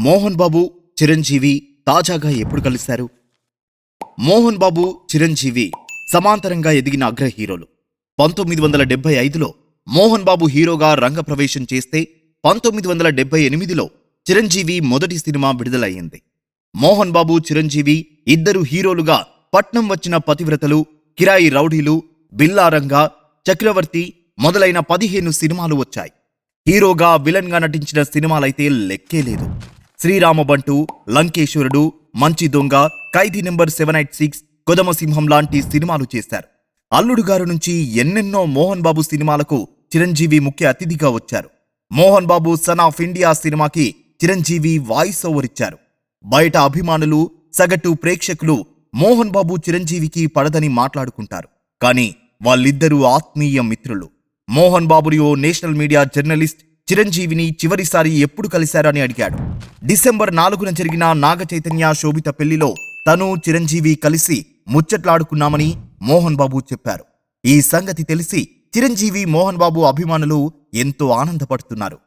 మోహన్ బాబు చిరంజీవి తాజాగా ఎప్పుడు కలిశారు? మోహన్ బాబు చిరంజీవి సమాంతరంగా ఎదిగిన అగ్ర హీరోలు. 1975లో మోహన్ బాబు హీరోగా రంగప్రవేశం చేస్తే 1978లో చిరంజీవి మొదటి సినిమా విడుదలయ్యింది. మోహన్ బాబు చిరంజీవి ఇద్దరు హీరోలుగా పట్నం వచ్చిన పతివ్రతలు, కిరాయి రౌడీలు, బిల్లారంగా, చక్రవర్తి మొదలైన 15 సినిమాలు వచ్చాయి. హీరోగా విలన్ గా నటించిన సినిమాలైతే లెక్కే లేదు. శ్రీరామబంటు, లంకేశ్వరుడు, మంచి దొంగ, ఖైదీ నెంబర్ 786, కొదమసింహం లాంటి సినిమాలు చేశారు. అల్లుడు గారు నుంచి ఎన్నెన్నో మోహన్ బాబు సినిమాలకు చిరంజీవి ముఖ్య అతిథిగా వచ్చారు. Mohan Babu son of India సినిమాకి చిరంజీవి వాయిస్ ఓవర్ ఇచ్చారు. బయట అభిమానులు, సగటు ప్రేక్షకులు మోహన్ బాబు చిరంజీవికి పడదని మాట్లాడుకుంటారు. కానీ వాళ్ళిద్దరూ ఆత్మీయ మిత్రులు. మోహన్ బాబుని ఓ నేషనల్ మీడియా జర్నలిస్ట్ చిరంజీవిని చివరిసారి ఎప్పుడు కలిశారని అడిగాడు. డిసెంబర్ 4న జరిగిన నాగ చైతన్య శోభిత పెళ్లిలో తను చిరంజీవి కలిసి ముచ్చట్లాడుకున్నామని మోహన్ బాబు చెప్పారు. ఈ సంగతి తెలిసి చిరంజీవి, మోహన్ బాబు అభిమానులు ఎంతో ఆనందపడుతున్నారు.